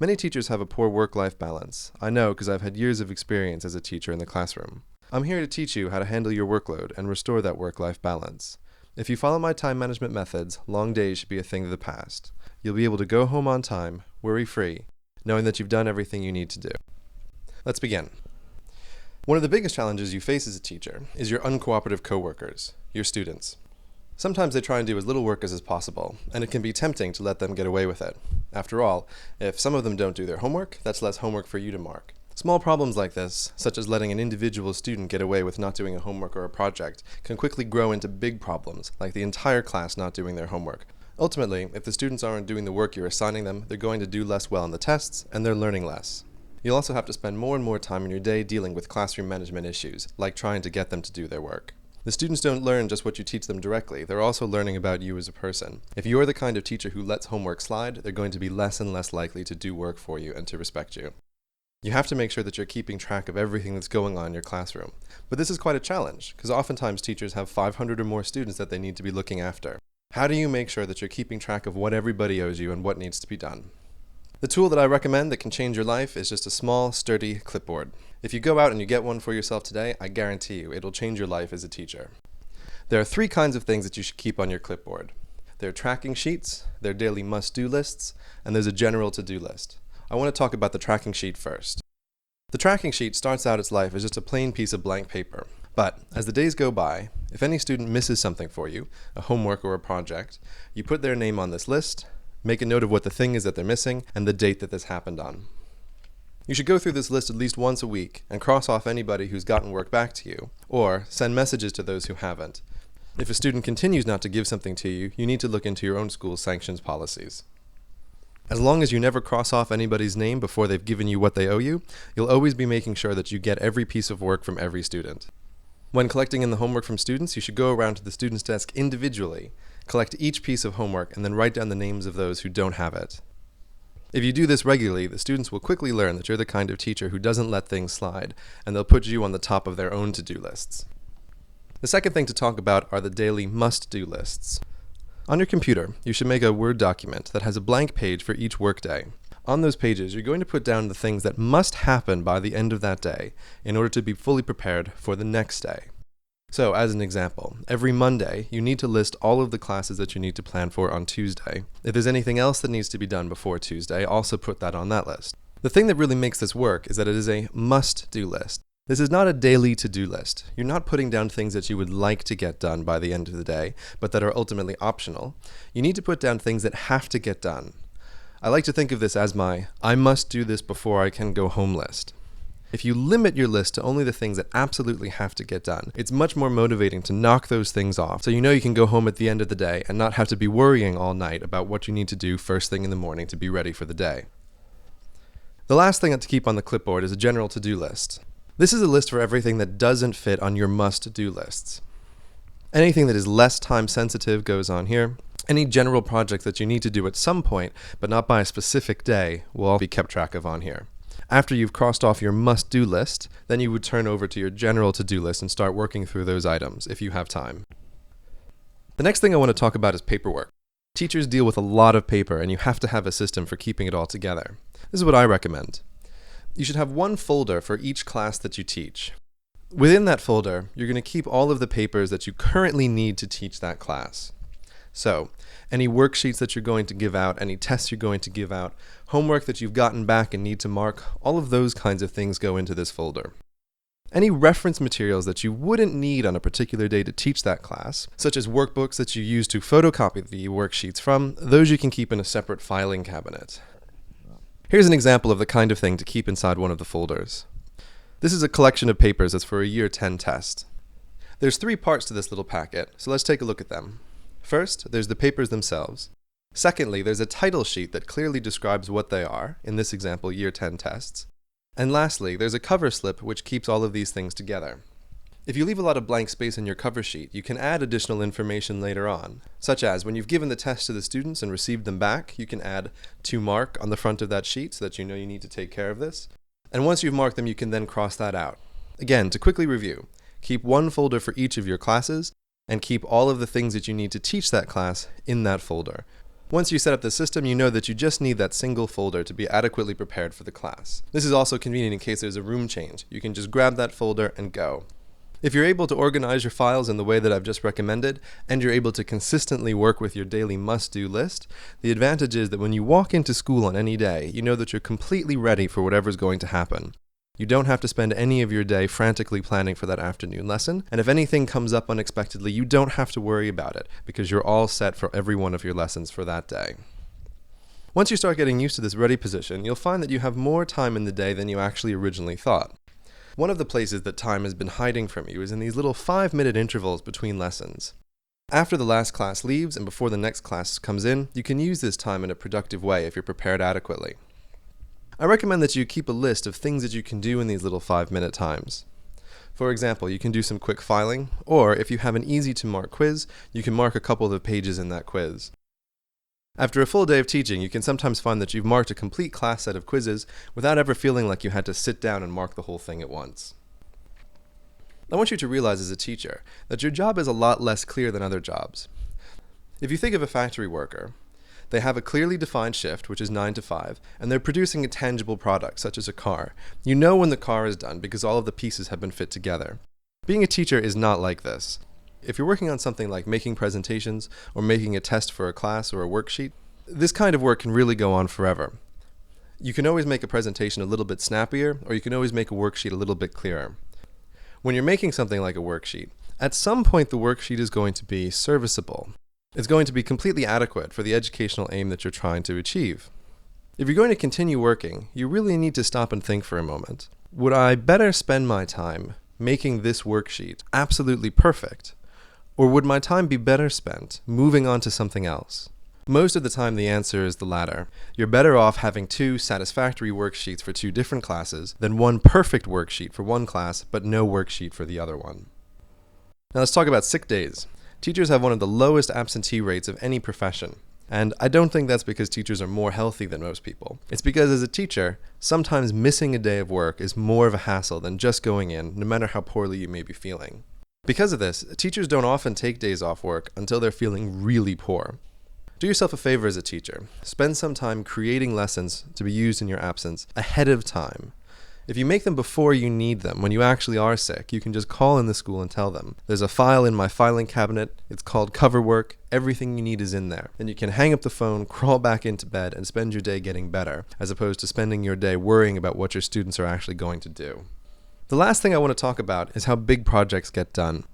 Many teachers have a poor work-life balance. I know because I've had years of experience as a teacher in the classroom. I'm here to teach you how to handle your workload and restore that work-life balance. If you follow my time management methods, long days should be a thing of the past. You'll be able to go home on time, worry-free, knowing that you've done everything you need to do. Let's begin. One of the biggest challenges you face as a teacher is your uncooperative coworkers, your students. Sometimes they try and do as little work as is possible, and it can be tempting to let them get away with it. After all, if some of them don't do their homework, that's less homework for you to mark. Small problems like this, such as letting an individual student get away with not doing a homework or a project, can quickly grow into big problems, like the entire class not doing their homework. Ultimately, if the students aren't doing the work you're assigning them, they're going to do less well on the tests, and they're learning less. You'll also have to spend more and more time in your day dealing with classroom management issues, like trying to get them to do their work. The students don't learn just what you teach them directly, they're also learning about you as a person. If you're the kind of teacher who lets homework slide, they're going to be less and less likely to do work for you and to respect you. You have to make sure that you're keeping track of everything that's going on in your classroom. But this is quite a challenge, because oftentimes teachers have 500 or more students that they need to be looking after. How do you make sure that you're keeping track of what everybody owes you and what needs to be done? The tool that I recommend that can change your life is just a small, sturdy clipboard. If you go out and you get one for yourself today, I guarantee you it'll change your life as a teacher. There are 3 kinds of things that you should keep on your clipboard. There are tracking sheets, there are daily must-do lists, and there's a general to-do list. I want to talk about the tracking sheet first. The tracking sheet starts out its life as just a plain piece of blank paper. But as the days go by, if any student misses something for you, a homework or a project, you put their name on this list, make a note of what the thing is that they're missing, and the date that this happened on. You should go through this list at least once a week and cross off anybody who's gotten work back to you, or send messages to those who haven't. If a student continues not to give something to you, you need to look into your own school's sanctions policies. As long as you never cross off anybody's name before they've given you what they owe you, you'll always be making sure that you get every piece of work from every student. When collecting in the homework from students, you should go around to the student's desk individually, collect each piece of homework, and then write down the names of those who don't have it. If you do this regularly, the students will quickly learn that you're the kind of teacher who doesn't let things slide, and they'll put you on the top of their own to-do lists. The second thing to talk about are the daily must-do lists. On your computer, you should make a Word document that has a blank page for each workday. On those pages, you're going to put down the things that must happen by the end of that day in order to be fully prepared for the next day. So, as an example, every Monday, you need to list all of the classes that you need to plan for on Tuesday. If there's anything else that needs to be done before Tuesday, also put that on that list. The thing that really makes this work is that it is a must-do list. This is not a daily to-do list. You're not putting down things that you would like to get done by the end of the day, but that are ultimately optional. You need to put down things that have to get done. I like to think of this as my I must do this before I can go home list. If you limit your list to only the things that absolutely have to get done, it's much more motivating to knock those things off so you know you can go home at the end of the day and not have to be worrying all night about what you need to do first thing in the morning to be ready for the day. The last thing to keep on the clipboard is a general to-do list. This is a list for everything that doesn't fit on your must-do lists. Anything that is less time-sensitive goes on here. Any general projects that you need to do at some point, but not by a specific day, will all be kept track of on here. After you've crossed off your must-do list, then you would turn over to your general to-do list and start working through those items, if you have time. The next thing I want to talk about is paperwork. Teachers deal with a lot of paper, and you have to have a system for keeping it all together. This is what I recommend. You should have one folder for each class that you teach. Within that folder, you're going to keep all of the papers that you currently need to teach that class. So, any worksheets that you're going to give out, any tests you're going to give out, homework that you've gotten back and need to mark, all of those kinds of things go into this folder. Any reference materials that you wouldn't need on a particular day to teach that class, such as workbooks that you use to photocopy the worksheets from, those you can keep in a separate filing cabinet. Here's an example of the kind of thing to keep inside one of the folders. This is a collection of papers that's for a Year 10 test. There's 3 parts to this little packet, so let's take a look at them. First, there's the papers themselves. Secondly, there's a title sheet that clearly describes what they are, in this example, Year 10 tests. And lastly, there's a cover slip which keeps all of these things together. If you leave a lot of blank space in your cover sheet, you can add additional information later on, such as when you've given the test to the students and received them back, you can add to mark on the front of that sheet so that you know you need to take care of this. And once you've marked them, you can then cross that out. Again, to quickly review, keep one folder for each of your classes, and keep all of the things that you need to teach that class in that folder. Once you set up the system, you know that you just need that single folder to be adequately prepared for the class. This is also convenient in case there's a room change. You can just grab that folder and go. If you're able to organize your files in the way that I've just recommended, and you're able to consistently work with your daily must-do list, the advantage is that when you walk into school on any day, you know that you're completely ready for whatever's going to happen. You don't have to spend any of your day frantically planning for that afternoon lesson, and if anything comes up unexpectedly, you don't have to worry about it, because you're all set for every one of your lessons for that day. Once you start getting used to this ready position, you'll find that you have more time in the day than you actually originally thought. One of the places that time has been hiding from you is in these little 5-minute intervals between lessons. After the last class leaves and before the next class comes in, you can use this time in a productive way if you're prepared adequately. I recommend that you keep a list of things that you can do in these little 5-minute times. For example, you can do some quick filing, or if you have an easy-to-mark quiz, you can mark a couple of pages in that quiz. After a full day of teaching, you can sometimes find that you've marked a complete class set of quizzes without ever feeling like you had to sit down and mark the whole thing at once. I want you to realize as a teacher that your job is a lot less clear than other jobs. If you think of a factory worker, they have a clearly defined shift, which is 9 to 5, and they're producing a tangible product, such as a car. You know when the car is done because all of the pieces have been fit together. Being a teacher is not like this. If you're working on something like making presentations or making a test for a class or a worksheet, this kind of work can really go on forever. You can always make a presentation a little bit snappier, or you can always make a worksheet a little bit clearer. When you're making something like a worksheet, at some point the worksheet is going to be serviceable. It's going to be completely adequate for the educational aim that you're trying to achieve. If you're going to continue working, you really need to stop and think for a moment. Would I better spend my time making this worksheet absolutely perfect? Or would my time be better spent moving on to something else? Most of the time the answer is the latter. You're better off having 2 satisfactory worksheets for 2 different classes than 1 perfect worksheet for one class but no worksheet for the other one. Now let's talk about sick days. Teachers have one of the lowest absentee rates of any profession. And I don't think that's because teachers are more healthy than most people. It's because as a teacher, sometimes missing a day of work is more of a hassle than just going in, no matter how poorly you may be feeling. Because of this, teachers don't often take days off work until they're feeling really poor. Do yourself a favor as a teacher. Spend some time creating lessons to be used in your absence ahead of time. If you make them before you need them, when you actually are sick, you can just call in the school and tell them. There's a file in my filing cabinet. It's called cover work. Everything you need is in there. And you can hang up the phone, crawl back into bed, and spend your day getting better, as opposed to spending your day worrying about what your students are actually going to do. The last thing I want to talk about is how big projects get done.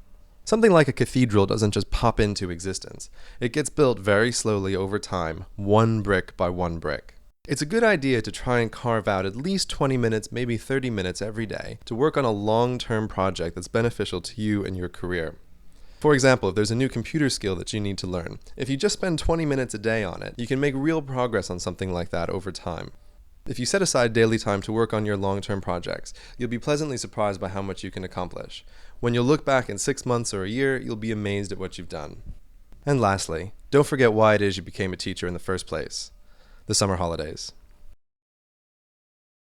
Something like a cathedral doesn't just pop into existence. It gets built very slowly over time, 1 brick by 1 brick. It's a good idea to try and carve out at least 20 minutes, maybe 30 minutes every day to work on a long-term project that's beneficial to you and your career. For example, if there's a new computer skill that you need to learn, if you just spend 20 minutes a day on it, you can make real progress on something like that over time. If you set aside daily time to work on your long-term projects, you'll be pleasantly surprised by how much you can accomplish. When you'll look back in 6 months or a year, you'll be amazed at what you've done. And lastly, don't forget why it is you became a teacher in the first place. The summer holidays.